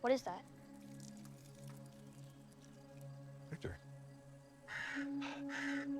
What is that? Victor.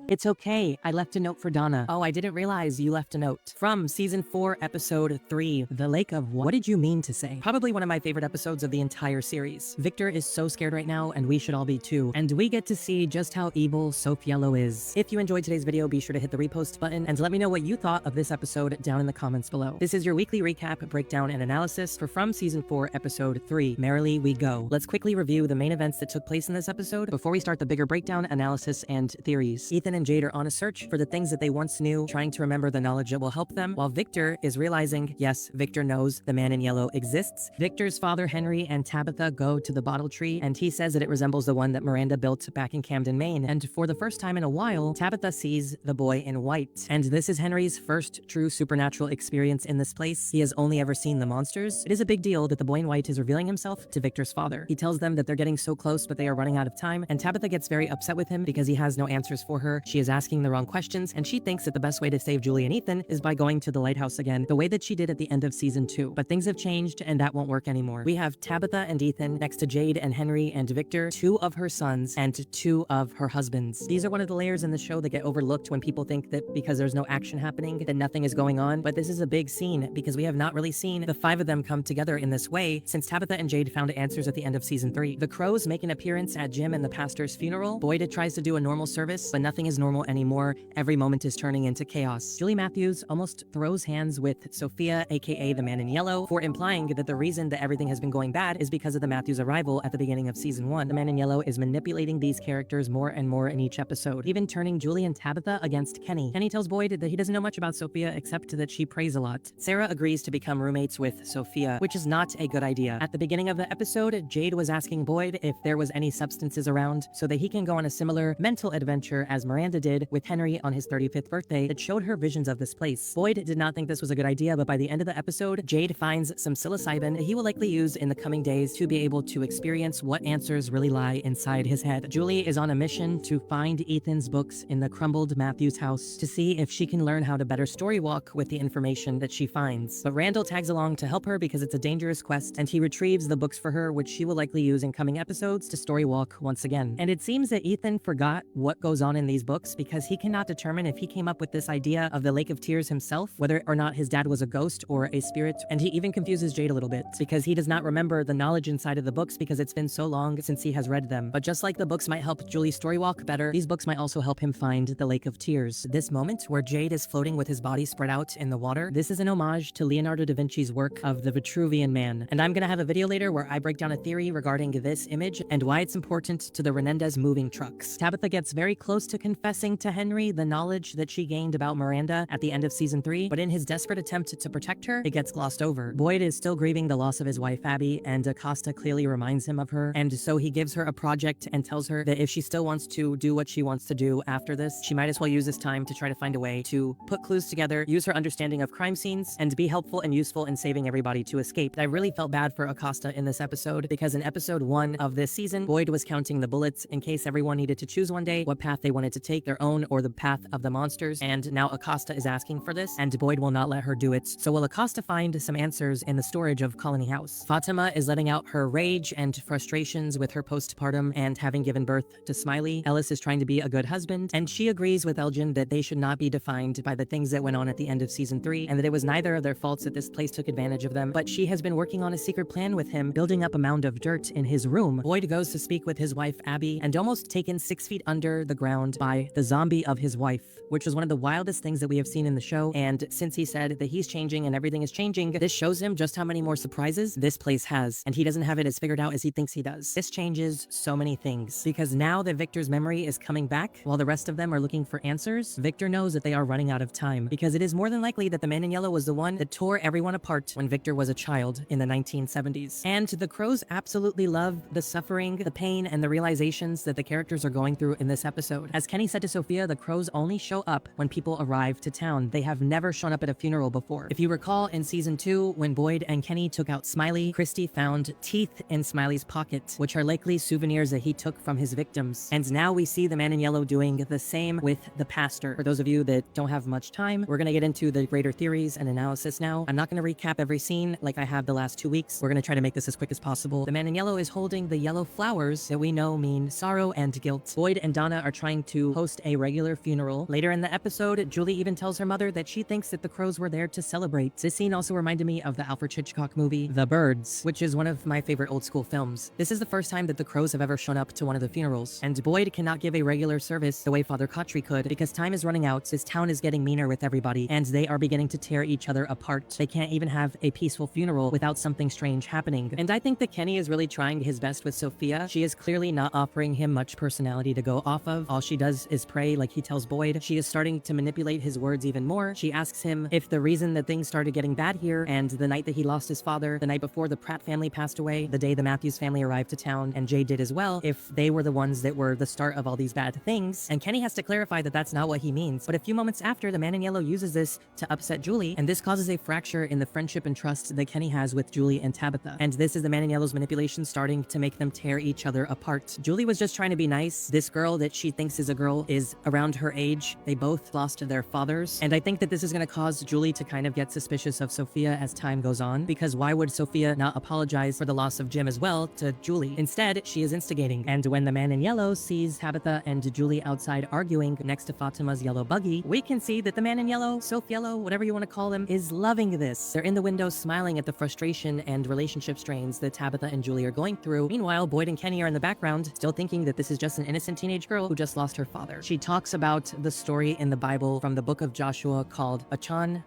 It's okay. I left a note for Donna. Oh, I didn't realize you left a note. From season 4, episode 3, The Lake of What did you mean to say? Probably one of my favorite episodes of the entire series. Victor is so scared right now, and we should all be too. And we get to see just how evil Sophiello is. If you enjoyed today's video, be sure to hit the repost button and let me know what you thought of this episode down in the comments below. This is your weekly recap, breakdown, and analysis for From season 4, episode 3, Merrily We Go. Let's quickly review the main events that took place in this episode before we start the bigger breakdown, analysis, and theories. Ethan and Jade are on a search for the things that they once knew, trying to remember the knowledge that will help them, while Victor is realizing, yes, Victor knows the man in yellow exists. Victor's father, Henry, and Tabitha go to the bottle tree, and he says that it resembles the one that Miranda built back in Camden, Maine. And for the first time in a while, Tabitha sees the boy in white. And this is Henry's first true supernatural experience in this place. He has only ever seen the monsters. It is a big deal that the boy in white is revealing himself to Victor's father. He tells them that they're getting so close, but they are running out of time, and Tabitha gets very upset with him because he has no answers for her. She is asking the wrong questions, and she thinks that the best way to save Julie and Ethan is by going to the lighthouse again, the way that she did at the end of season 2. But things have changed, and that won't work anymore. We have Tabitha and Ethan next to Jade and Henry and Victor, 2 of her sons and 2 of her husbands. These are one of the layers in the show that get overlooked when people think that because there's no action happening, that nothing is going on. But this is a big scene because we have not really seen the 5 of them come together in this way since Tabitha and Jade found answers at the end of season 3. The Crows make an appearance at Jim and the pastor's funeral. Boyd tries to do a normal service, but nothing is normal anymore. Every moment is turning into chaos. Julie Matthews almost throws hands with Sophia, aka the Man in Yellow, for implying that the reason that everything has been going bad is because of the Matthews arrival at the beginning of season 1. The Man in Yellow is manipulating these characters more and more in each episode, even turning Julie and Tabitha against Kenny. Kenny tells Boyd that he doesn't know much about Sophia except that she prays a lot. Sarah agrees to become roommates with Sophia, which is not a good idea. At the beginning of the episode, Jade was asking Boyd if there was any substances around so that he can go on a similar mental adventure as Miranda did with Henry on his 35th birthday that showed her visions of this place. Boyd did not think this was a good idea, but by the end of the episode, Jade finds some psilocybin that he will likely use in the coming days to be able to experience what answers really lie inside his head. Julie is on a mission to find Ethan's books in the crumbled Matthews house to see if she can learn how to better story walk with the information that she finds. But Randall tags along to help her because it's a dangerous quest, and he retrieves the books for her, which she will likely use in coming episodes to story walk once again. And it seems that Ethan forgot what goes on in these books because he cannot determine if he came up with this idea of the Lake of Tears himself, whether or not his dad was a ghost or a spirit, and he even confuses Jade a little bit because he does not remember the knowledge inside of the books because it's been so long since he has read them. But just like the books might help Julie storywalk better, these books might also help him find the Lake of Tears. This moment where Jade is floating with his body spread out in the water, this is an homage to Leonardo da Vinci's work of the Vitruvian Man. And I'm gonna have a video later where I break down a theory regarding this image and why it's important to the Renendez moving trucks. Tabitha gets very close to confessing to Henry the knowledge that she gained about Miranda at the end of season 3, but in his desperate attempt to protect her, it gets glossed over. Boyd is still grieving the loss of his wife Abby, and Acosta clearly reminds him of her, and so he gives her a project and tells her that if she still wants to do what she wants to do after this, she might as well use this time to try to find a way to put clues together, use her understanding of crime scenes, and be helpful and useful in saving everybody to escape. I really felt bad for Acosta in this episode because in episode 1 of this season, Boyd was counting the bullets in case everyone needed to choose one day what path they wanted to take, their own or the path of the monsters, and now Acosta is asking for this, and Boyd will not let her do it. So will Acosta find some answers in the storage of Colony House? Fatima is letting out her rage and frustrations with her postpartum and having given birth to Smiley. Ellis is trying to be a good husband, and she agrees with Elgin that they should not be defined by the things that went on at the end of season 3, and that it was neither of their faults that this place took advantage of them, but she has been working on a secret plan with him, building up a mound of dirt in his room. Boyd goes to speak with his wife Abby, and almost taken 6 feet under the ground by the zombie of his wife, which was one of the wildest things that we have seen in the show. And since he said that he's changing and everything is changing, this shows him just how many more surprises this place has, and he doesn't have it as figured out as he thinks he does. This changes so many things because now that Victor's memory is coming back while the rest of them are looking for answers, Victor knows that they are running out of time because it is more than likely that the Man in Yellow was the one that tore everyone apart when Victor was a child in the 1970s. And the Crows absolutely love the suffering, the pain, and the realizations that the characters are going through in this episode. As Kenny said to Sophia, the crows only show up when people arrive to town. They have never shown up at a funeral before. If you recall in season 2, when Boyd and Kenny took out Smiley, Christy found teeth in Smiley's pocket, which are likely souvenirs that he took from his victims. And now we see the man in yellow doing the same with the pastor. For those of you that don't have much time, we're gonna get into the greater theories and analysis now. I'm not gonna recap every scene like I have the last 2 weeks. We're gonna try to make this as quick as possible. The man in yellow is holding the yellow flowers that we know mean sorrow and guilt. Boyd and Donna are trying to host a regular funeral. Later in the episode, Julie even tells her mother that she thinks that the crows were there to celebrate. This scene also reminded me of the Alfred Hitchcock movie, The Birds, which is one of my favorite old school films. This is the first time that the crows have ever shown up to one of the funerals, and Boyd cannot give a regular service the way Father Kotry could because time is running out, his town is getting meaner with everybody, and they are beginning to tear each other apart. They can't even have a peaceful funeral without something strange happening. And I think that Kenny is really trying his best with Sophia. She is clearly not offering him much personality to go off of. All she does is pray like he tells Boyd. She is starting to manipulate his words even more. She asks him if the reason that things started getting bad here and the night that he lost his father, the night before the Pratt family passed away, the day the Matthews family arrived to town, and Jay did as well, if they were the ones that were the start of all these bad things. And Kenny has to clarify that that's not what he means. But a few moments after, the man in yellow uses this to upset Julie, and this causes a fracture in the friendship and trust that Kenny has with Julie and Tabitha. And this is the man in yellow's manipulation starting to make them tear each other apart. Julie was just trying to be nice. This girl that she thinks is a girl is around her age. They both lost their fathers. And I think that this is going to cause Julie to kind of get suspicious of Sophia as time goes on, because why would Sophia not apologize for the loss of Jim as well to Julie? Instead, she is instigating. And when the man in yellow sees Tabitha and Julie outside arguing next to Fatima's yellow buggy, we can see that the man in yellow, Soph Yellow, whatever you want to call him, is loving this. They're in the window smiling at the frustration and relationship strains that Tabitha and Julie are going through. Meanwhile, Boyd and Kenny are in the background, still thinking that this is just an innocent teenage girl who just lost her father. She talks about the story in the Bible from the book of Joshua called Achan,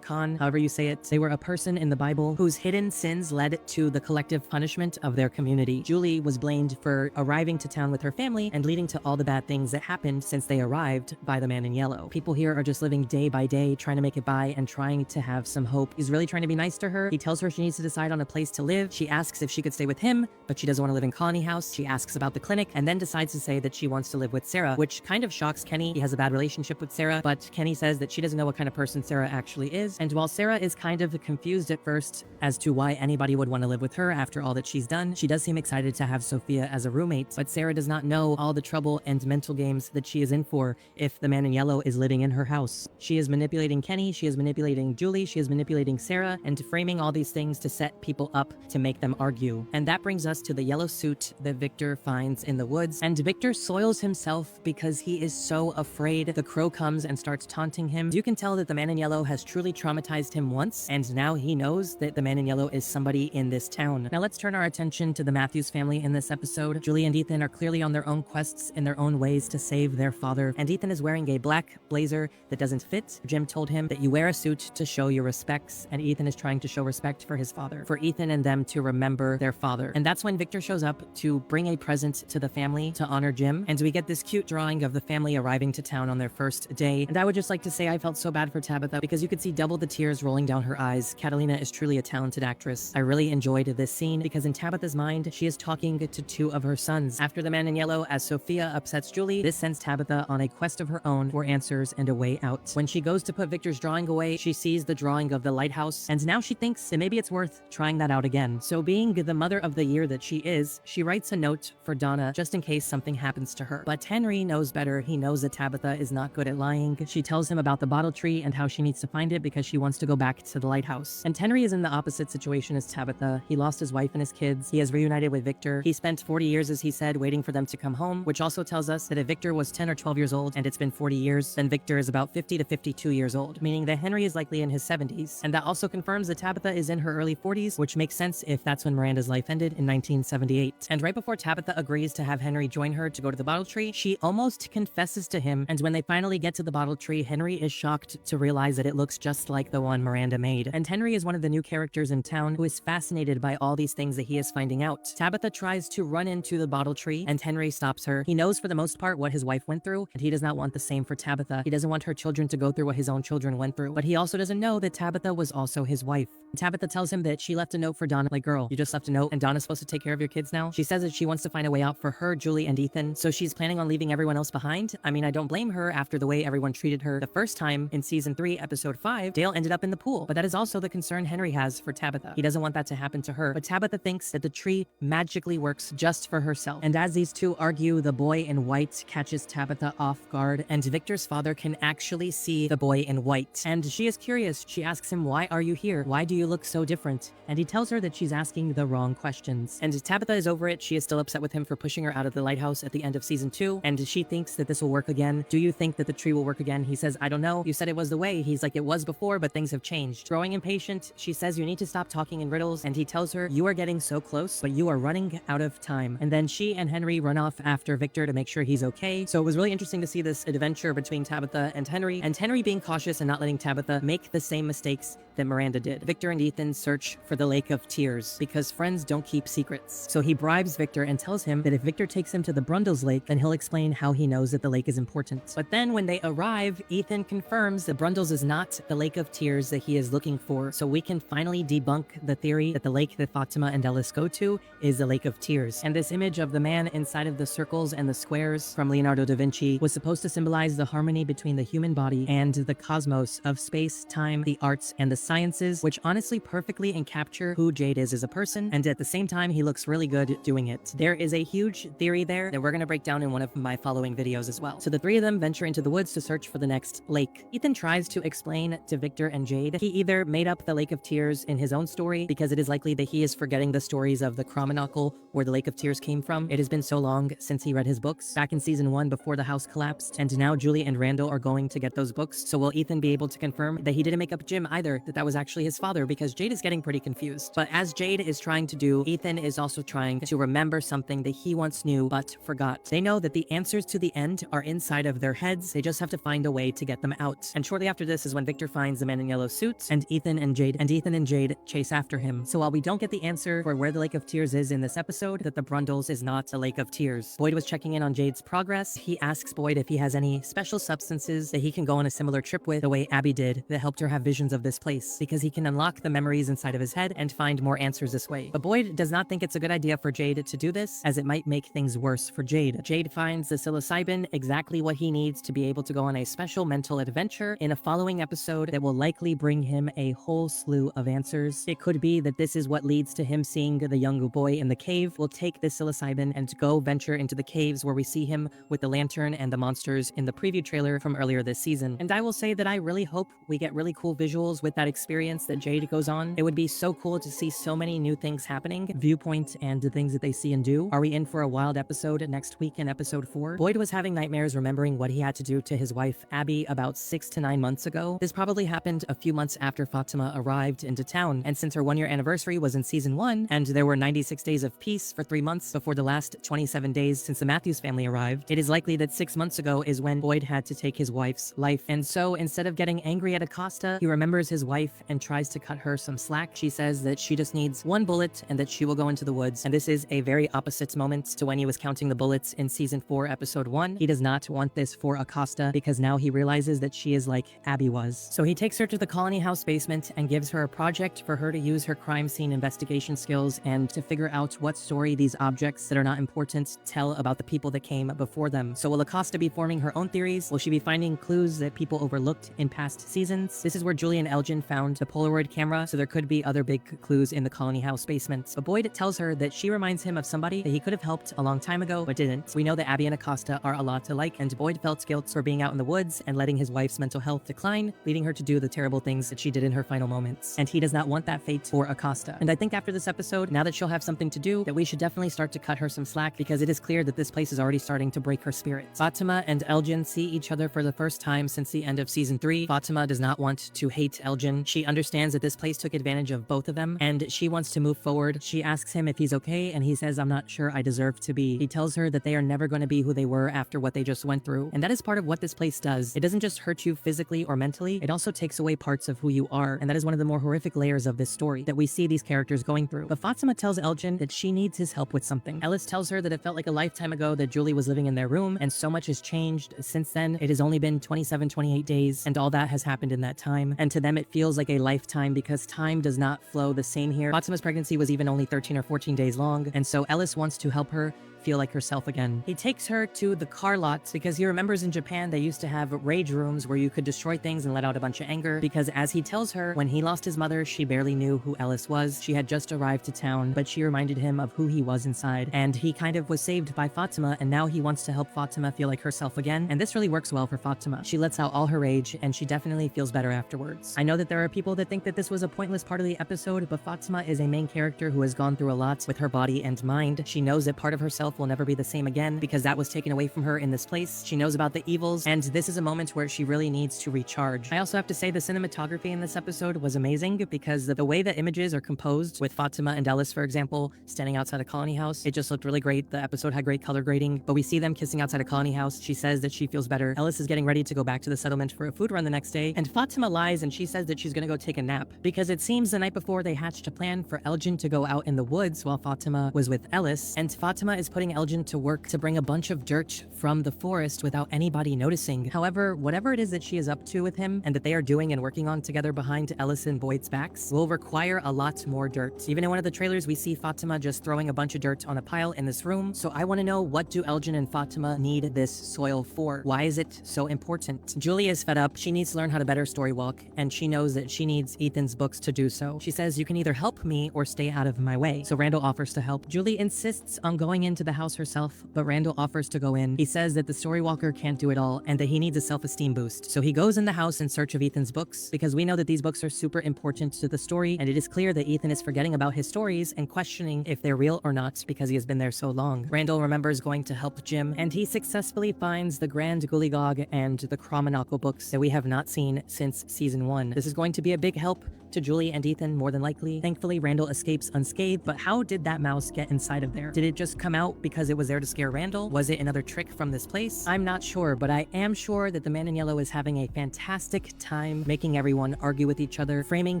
however you say it. They were a person in the Bible whose hidden sins led to the collective punishment of their community. Julie was blamed for arriving to town with her family and leading to all the bad things that happened since they arrived by the man in yellow. People here are just living day by day, trying to make it by and trying to have some hope. He's really trying to be nice to her. He tells her she needs to decide on a place to live. She asks if she could stay with him, but she doesn't want to live in Colony House. She asks about the clinic and then decides to say that she wants to live with Sarah, which kind of shocks Kenny. He has a bad relationship with Sarah, but Kenny says that she doesn't know what kind of person Sarah actually is. And while Sarah is kind of confused at first as to why anybody would want to live with her after all that she's done, she does seem excited to have Sophia as a roommate, but Sarah does not know all the trouble and mental games that she is in for if the man in yellow is living in her house. She is manipulating Kenny, she is manipulating Julie, she is manipulating Sarah, and framing all these things to set people up to make them argue. And that brings us to the yellow suit that Victor finds in the woods, and Victor soils himself because he is so afraid. The crow comes and starts taunting him. You can tell that the man in yellow has truly traumatized him once, and now he knows that the man in yellow is somebody in this town. Now let's turn our attention to the Matthews family in this episode. Julie and Ethan are clearly on their own quests in their own ways to save their father, and Ethan is wearing a black blazer that doesn't fit. Jim told him that you wear a suit to show your respects, and Ethan is trying to show respect for his father, for Ethan and them to remember their father. And that's when Victor shows up to bring a present to the family to honor Jim, and we get this cute drawing of the family arriving to town on their first day. And I would just like to say I felt so bad for Tabitha because you could see double the tears rolling down her eyes. Catalina is truly a talented actress. I really enjoyed this scene because in Tabitha's mind, she is talking to two of her sons. After the man in yellow, as Sophia upsets Julie, this sends Tabitha on a quest of her own for answers and a way out. When she goes to put Victor's drawing away, she sees the drawing of the lighthouse, and now she thinks that maybe it's worth trying that out again. So being the mother of the year that she is, she writes a note for Donna just in case something happens to her. But Henry knows better. He knows that Tabitha is not good at lying. She tells him about the bottle tree and how she needs to find it because she wants to go back to the lighthouse. And Henry is in the opposite situation as Tabitha. He lost his wife and his kids. He has reunited with Victor. He spent 40 years, as he said, waiting for them to come home, which also tells us that if Victor was 10 or 12 years old and it's been 40 years, then Victor is about 50 to 52 years old, meaning that Henry is likely in his 70s. And that also confirms that Tabitha is in her early 40s, which makes sense if that's when Miranda's life ended in 1978. And right before Tabitha agrees to have Henry join her to go to the bottle tree, she almost confesses to him, and when they finally get to the bottle tree, Henry is shocked to realize that it looks just like the one Miranda made. And Henry is one of the new characters in town who is fascinated by all these things that he is finding out. Tabitha tries to run into the bottle tree, and Henry stops her. He knows for the most part what his wife went through, and he does not want the same for Tabitha. He doesn't want her children to go through what his own children went through, but he also doesn't know that Tabitha was also his wife. Tabitha tells him that she left a note for Donna. Like, girl, you just left a note and Donna's supposed to take care of your kids now? She says that she wants to find a way out for her, Julie, and Ethan, so she's planning planning on leaving everyone else behind? I mean, I don't blame her after the way everyone treated her the first time in season 3, episode 5. Dale ended up in the pool, but that is also the concern Henry has for Tabitha. He doesn't want that to happen to her, but Tabitha thinks that the tree magically works just for herself. And as these two argue, the boy in white catches Tabitha off guard, and Victor's father can actually see the boy in white. And she is curious. She asks him, "Why are you here? Why do you look so different?" And he tells her that she's asking the wrong questions. And Tabitha is over it. She is still upset with him for pushing her out of the lighthouse at the end of season 2, and she thinks that this will work again. "Do you think that the tree will work again?" He says, "I don't know. You said it was the way." He's like, "It was before, but things have changed." Growing impatient, she says, "You need to stop talking in riddles," and he tells her, "You are getting so close, but you are running out of time." And then she and Henry run off after Victor to make sure he's okay. So it was really interesting to see this adventure between Tabitha and Henry being cautious and not letting Tabitha make the same mistakes that Miranda did. Victor and Ethan search for the Lake of Tears because friends don't keep secrets. So he bribes Victor and tells him that if Victor takes him to the Brundles Lake, then he'll explain how he knows that the lake is important. But then when they arrive, Ethan confirms that Brundles is not the Lake of Tears that he is looking for. So we can finally debunk the theory that the lake that Fatima and Ellis go to is the Lake of Tears. And this image of the man inside of the circles and the squares from Leonardo da Vinci was supposed to symbolize the harmony between the human body and the cosmos of space, time, the arts, and the sciences, which honestly perfectly encapture who Jade is as a person, and at the same time he looks really good doing it. There is a huge theory there that we're going to break down in one of my following videos as well. So the three of them venture into the woods to search for the next lake. Ethan tries to explain to Victor and Jade he either made up the Lake of Tears in his own story, because it is likely that he is forgetting the stories of the Cromanocle where the Lake of Tears came from. It has been so long since he read his books back in season 1 before the house collapsed, and now Julie and Randall are going to get those books. So will Ethan be able to confirm that he didn't make up Jim either, that was actually his father, because Jade is getting pretty confused. But as Jade is trying to do, Ethan is also trying to remember something that he once knew but forgot. They know that the answers to the end are inside of their heads. They just have to find a way to get them out. And shortly after this is when Victor finds the man in yellow suits, and Ethan and Jade chase after him. So while we don't get the answer for where the Lake of Tears is in this episode, that the Brundles is not the Lake of Tears. Boyd was checking in on Jade's progress. He asks Boyd if he has any special substances that he can go on a similar trip with, the way Abby did, that helped her have visions of this place, because he can unlock the memories inside of his head and find more answers this way. But Boyd does not think it's a good idea for Jade to do this, as it might make things worse for Jade. Jade finds the psilocybin, exactly what he needs to be able to go on a special mental adventure in a following episode that will likely bring him a whole slew of answers. It could be that this is what leads to him seeing the young boy in the cave. Will take this psilocybin and go venture into the caves where we see him with the lantern and the monsters in the preview trailer from earlier this season. And I will say that I really hope we get really cool visuals with that experience that Jade goes on. It would be so cool to see so many new things happening, viewpoint and the things that they see and do. Are we in for a wild episode next week in episode 4? Boyd was having nightmares remembering what he had to do to his wife Abby about 6 to 9 months ago. This probably happened a few months after Fatima arrived into town, and since her 1-year anniversary was in season 1, and there were 96 days of peace for 3 months before the last 27 days since the Matthews family arrived, it is likely that 6 months ago is when Boyd had to take his wife's life. And so instead of getting angry at Acosta, he remembers his wife and tries to cut her some slack. She says that she just needs 1 bullet and that she will go into the woods. And this is a very opposite moment to when he was counting the bullets in season 4, episode 1. He does not want this for Acosta, because now he realizes that she is like Abby was. So he takes her to the Colony House basement and gives her a project for her to use her crime scene investigation skills and to figure out what story these objects that are not important tell about the people that came before them. So will Acosta be forming her own theories? Will she be finding clues that people overlooked in past seasons? This is where Julie and Elgin found the Polaroid camera, so there could be other big clues in the Colony House basement. But Boyd tells her that she reminds him of somebody that he could have helped a long time ago but didn't. We know that Abby and Acosta are a lot alike, and Boyd felt guilt for being out in the woods and letting his wife's mental health decline, leading her to do the terrible things that she did in her final moments. And he does not want that fate for Acosta. And I think after this episode, now that she'll have something to do, that we should definitely start to cut her some slack, because it is clear that this place is already starting to break her spirit. Fatima and Elgin see each other for the first time since the end of season 3. Fatima does not want to hate Elgin. She understands that this place took advantage of both of them, and she wants to move forward. She asks him if he's okay, and he says, "I'm not sure I deserve to be." He tells her that they are never going to be who they were after what they just went through. And that is part of what this place does. It doesn't just hurt you physically or mentally, it also takes away parts of who you are. And that is one of the more horrific layers of this story that we see these characters going through. But Fatima tells Elgin that she needs his help with something. Ellis tells her that it felt like a lifetime ago that Julie was living in their room, and so much has changed since then. It has only been 27, 28 days, and all that has happened in that time. And to them, it feels like a lifetime, because time does not flow the same here. Fatima's pregnancy was even only 13 or 14 days long, and so Ellis wants to help her feel like herself again. He takes her to the car lot because he remembers in Japan they used to have rage rooms where you could destroy things and let out a bunch of anger, because as he tells her, when he lost his mother, she barely knew who Ellis was. She had just arrived to town, but she reminded him of who he was inside, and he kind of was saved by Fatima, and now he wants to help Fatima feel like herself again, and this really works well for Fatima. She lets out all her rage, and she definitely feels better afterwards. I know that there are people that think that this was a pointless part of the episode, but Fatima is a main character who has gone through a lot with her body and mind. She knows that part of herself will never be the same again because that was taken away from her in this place. She knows about the evils, and this is a moment where she really needs to recharge. I also have to say the cinematography in this episode was amazing because the way the images are composed, with Fatima and Ellis, for example, standing outside a colony house, it just looked really great. The episode had great color grading, but we see them kissing outside a colony house. She says that she feels better. Ellis is getting ready to go back to the settlement for a food run the next day, and Fatima lies and she says that she's gonna go take a nap because it seems the night before they hatched a plan for Elgin to go out in the woods while Fatima was with Ellis, and Fatima is putting Elgin to work to bring a bunch of dirt from the forest without anybody noticing. However, whatever it is that she is up to with him and that they are doing and working on together behind Ellis and Boyd's backs will require a lot more dirt. Even in one of the trailers, we see Fatima just throwing a bunch of dirt on a pile in this room. So I want to know, what do Elgin and Fatima need this soil for? Why is it so important? Julie is fed up. She needs to learn how to better story walk, and she knows that she needs Ethan's books to do so. She says, "You can either help me or stay out of my way." So Randall offers to help. Julie insists on going into the house herself, but Randall offers to go in. He says that the story walker can't do it all and that he needs a self-esteem boost. So he goes in the house in search of Ethan's books because we know that these books are super important to the story, and it is clear that Ethan is forgetting about his stories and questioning if they're real or not because he has been there so long. Randall remembers going to help Jim, and he successfully finds the Grand Gulligog and the Kromanako books that we have not seen since season 1. This is going to be a big help to Julie and Ethan, more than likely. Thankfully, Randall escapes unscathed, but how did that mouse get inside of there? Did it just come out because it was there to scare Randall? Was it another trick from this place? I'm not sure, but I am sure that the Man in Yellow is having a fantastic time making everyone argue with each other, framing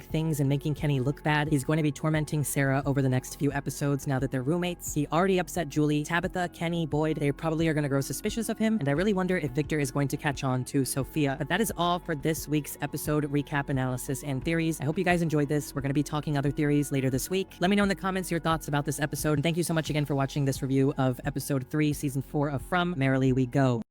things and making Kenny look bad. He's going to be tormenting Sarah over the next few episodes now that they're roommates. He already upset Julie, Tabitha, Kenny, Boyd. They probably are going to grow suspicious of him, and I really wonder if Victor is going to catch on to Sophia. But that is all for this week's episode recap, analysis, and theories. I hope you guys enjoyed this. We're going to be talking other theories later this week. Let me know in the comments your thoughts about this episode, and thank you so much again for watching this review of episode 3, season 4 of From Merrily We Go.